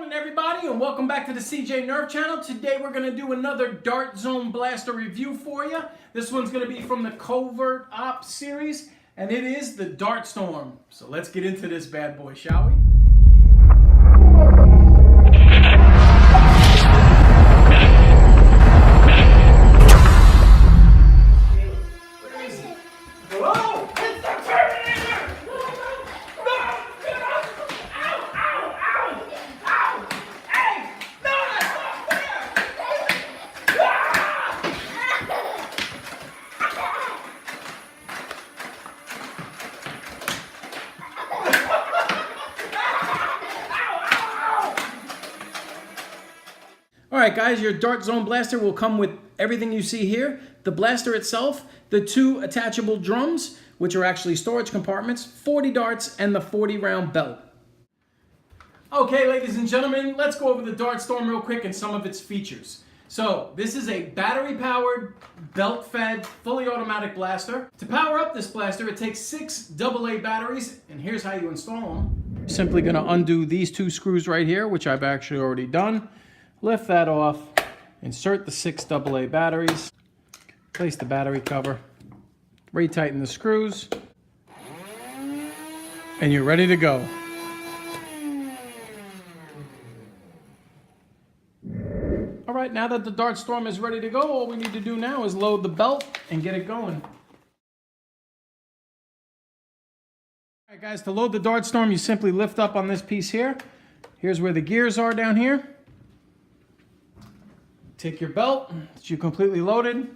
Morning everybody and welcome back to the Cj Nerf channel. Today we're going to do another Dart Zone Blaster review for you. This one's going to be from the Covert Ops series and it is the Dartstorm. So let's get into this bad boy, shall we? Alright guys, your Dart Zone Blaster will come with everything you see here. The blaster itself, the two attachable drums, which are actually storage compartments, 40 darts, and the 40 round belt. Okay ladies and gentlemen, let's go over the Dartstorm real quick and some of its features. So, this is a battery-powered, belt-fed, fully automatic blaster. To power up this blaster, it takes 6 AA batteries, and here's how you install them. Simply going to undo these two screws right here, which I've actually already done. Lift that off, insert the 6 AA batteries, place the battery cover, retighten the screws, and you're ready to go. All right, now that the Dartstorm is ready to go, all we need to do now is load the belt and get it going. All right guys, to load the Dartstorm, you simply lift up on this piece here. Here's where the gears are down here. Take your belt that you completely loaded.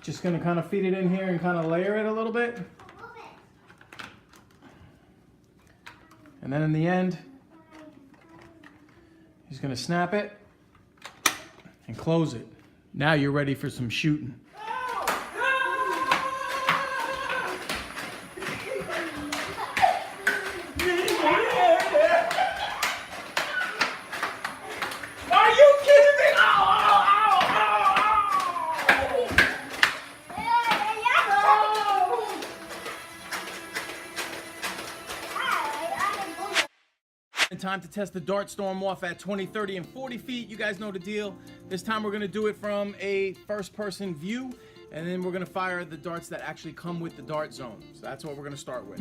Just going to kind of feed it in here and kind of layer it a little bit. And then in the end, he's going to snap it and close it. Now you're ready for some shooting. Time to test the Dartstorm off at 20, 30, and 40 feet. You guys know the deal. This time we're going to do it from a first-person view, and then we're going to fire the darts that actually come with the Dart Zone. So that's what we're going to start with.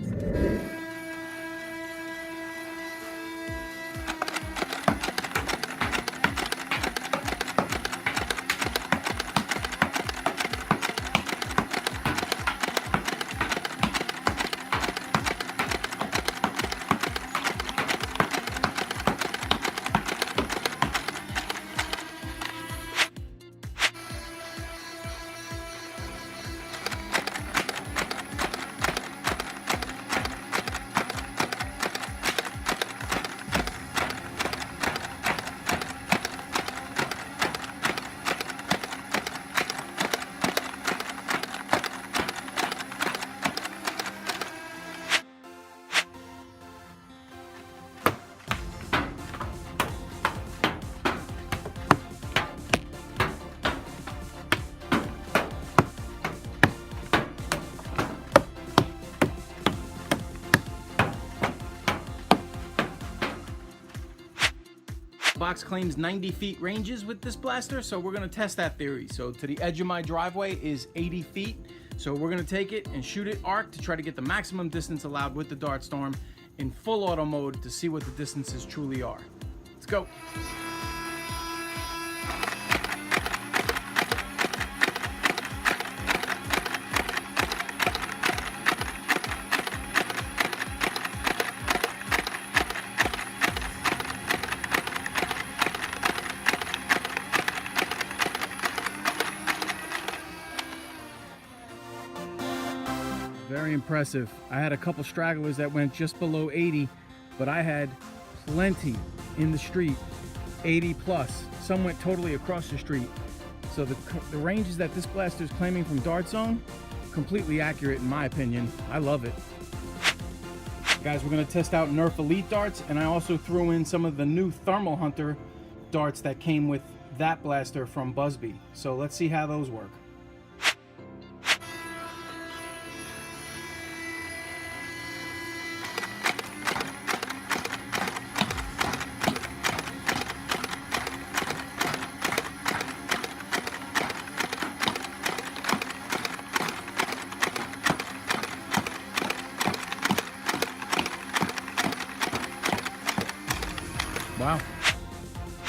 Box claims 90 feet ranges with this blaster, so we're going to test that theory. So to the edge of my driveway is 80 feet, so we're going to take it and shoot it arc to try to get the maximum distance allowed with the Dartstorm in full auto mode to see what the distances truly are. Let's go. Very impressive. I had a couple stragglers that went just below 80, but I had plenty in the street, 80 plus. Some went totally across the street. So the ranges that this blaster is claiming from Dart Zone, completely accurate in my opinion. I love it. Guys, we're gonna test out Nerf Elite darts, and I also threw in some of the new Thermal Hunter darts that came with that blaster from buzzbee. So let's see how those work. Wow.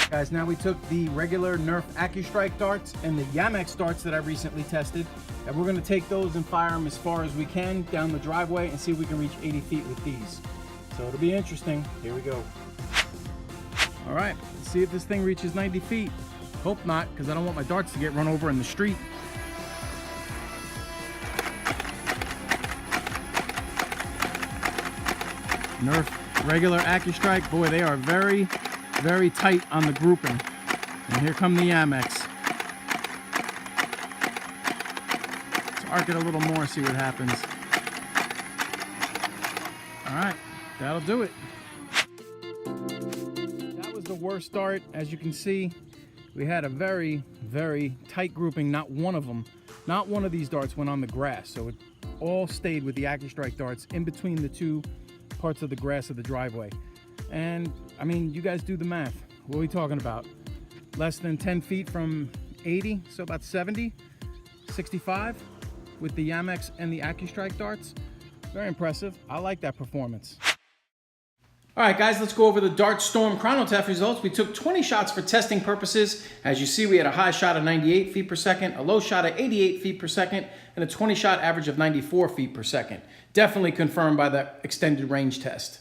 Guys, now we took the regular Nerf Accustrike darts and the Yamix darts that I recently tested, and we're going to take those and fire them as far as we can down the driveway and see if we can reach 80 feet with these. So it'll be interesting. Here we go. All right, let's see if this thing reaches 90 feet. Hope not, because I don't want my darts to get run over in the street. Nerf regular Accustrike, boy, they are very, very tight on the grouping. And here come the Yamix. Let's arc it a little more, see what happens. All right, that'll do it. That was the worst dart. As you can see, we had a very, very tight grouping. Not one of these darts went on the grass. So it all stayed with the Accustrike darts in between the two parts of the grass of the driveway. And I mean, you guys do the math. What are we talking about? Less than 10 feet from 80, so about 70, 65 with the Yamix and the Accustrike darts. Very impressive. I like that performance. All right, guys, let's go over the Dartstorm chrono test results. We took 20 shots for testing purposes. As you see, we had a high shot of 98 feet per second, a low shot of 88 feet per second, and a 20 shot average of 94 feet per second. Definitely confirmed by the extended range test.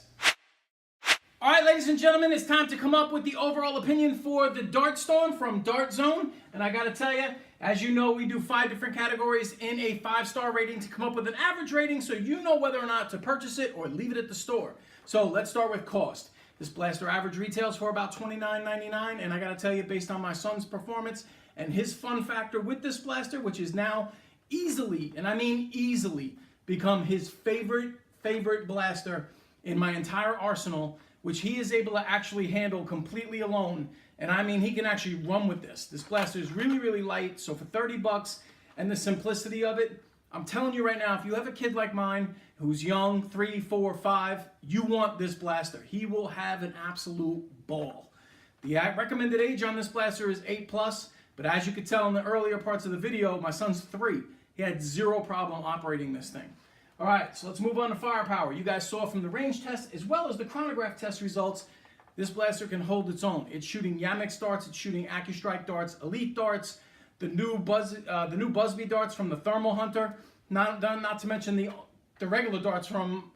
All right, ladies and gentlemen, it's time to come up with the overall opinion for the Dartstorm from Dart Zone. And I gotta tell you, as you know, we do 5 different categories in a 5-star rating to come up with an average rating so you know whether or not to purchase it or leave it at the store. So let's start with cost. This blaster average retails for about $29.99, and I gotta tell you, based on my son's performance and his fun factor with this blaster, which is now easily, and I mean easily, become his favorite blaster in my entire arsenal, which he is able to actually handle completely alone. And I mean, he can actually run with this. This blaster is really, really light. So for 30 bucks and the simplicity of it, I'm telling you right now, if you have a kid like mine who's young, 3, 4, 5, you want this blaster. He will have an absolute ball. The recommended age on this blaster is 8+, but as you could tell in the earlier parts of the video, my son's 3. He had 0 problem operating this thing. All right, so let's move on to firepower. You guys saw from the range test as well as the chronograph test results, this blaster can hold its own. It's shooting Yamix darts, it's shooting Accustrike darts, Elite darts, the new buzzbee darts from the Thermal Hunter, not to mention the regular darts from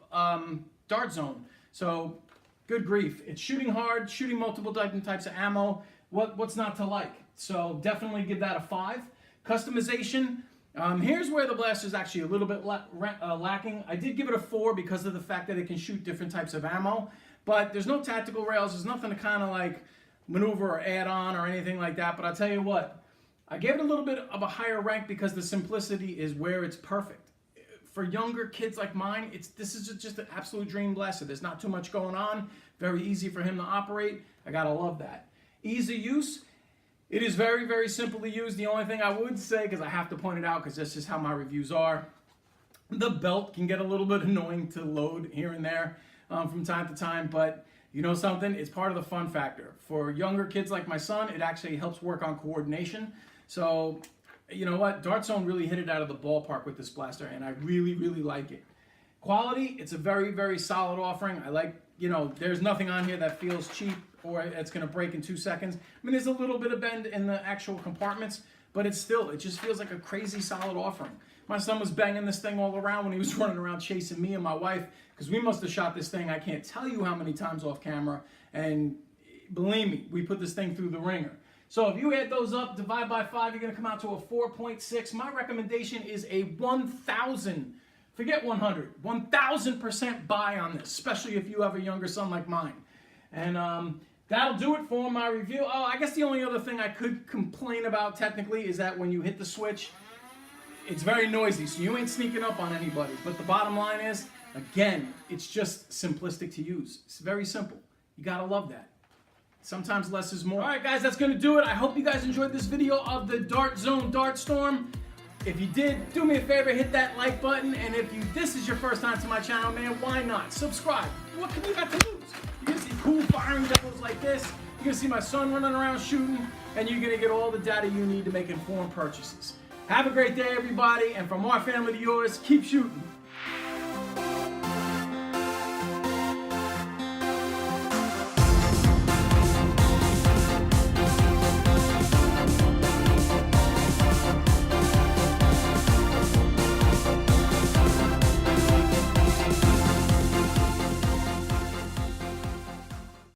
Dart Zone. So, good grief. It's shooting hard, shooting multiple different types of ammo. What's not to like? So, definitely give that a 5. Customization. Here's where the blaster is actually a little bit lacking. I did give it a 4 because of the fact that it can shoot different types of ammo, but there's no tactical rails. There's nothing to kind of like maneuver or add on or anything like that. But I'll tell you what, I gave it a little bit of a higher rank because the simplicity is where it's perfect. For younger kids like mine, this is just an absolute dream blaster. There's not too much going on. Very easy for him to operate. I gotta love that. Ease of use. It is very, very simple to use. The only thing I would say, because I have to point it out because that's just how my reviews are, the belt can get a little bit annoying to load here and there from time to time, but you know something? It's part of the fun factor. For younger kids like my son, it actually helps work on coordination. So, you know what? Dart Zone really hit it out of the ballpark with this blaster, and I really, really like it. Quality, it's a very, very solid offering. I like, you know, there's nothing on here that feels cheap or it's going to break in 2 seconds. I mean, there's a little bit of bend in the actual compartments, but it just feels like a crazy solid offering. My son was banging this thing all around when he was running around chasing me and my wife, because we must have shot this thing, I can't tell you how many times off camera, and believe me, we put this thing through the ringer. So if you add those up, divide by 5, you're going to come out to a 4.6. My recommendation is a 1,000, forget 100, 1,000% buy on this, especially if you have a younger son like mine. And that'll do it for my review. Oh, I guess the only other thing I could complain about technically is that when you hit the switch, it's very noisy, so you ain't sneaking up on anybody. But the bottom line is, again, it's just simplistic to use. It's very simple. You gotta love that. Sometimes less is more. All right, guys, that's gonna do it. I hope you guys enjoyed this video of the Dart Zone Dartstorm. If you did, do me a favor, hit that like button. And if this is your first time to my channel, man, why not? Subscribe. What can you got to lose? You're gonna see cool firing demos like this. You're gonna see my son running around shooting, and you're gonna get all the data you need to make informed purchases. Have a great day, everybody, and from our family to yours, keep shooting.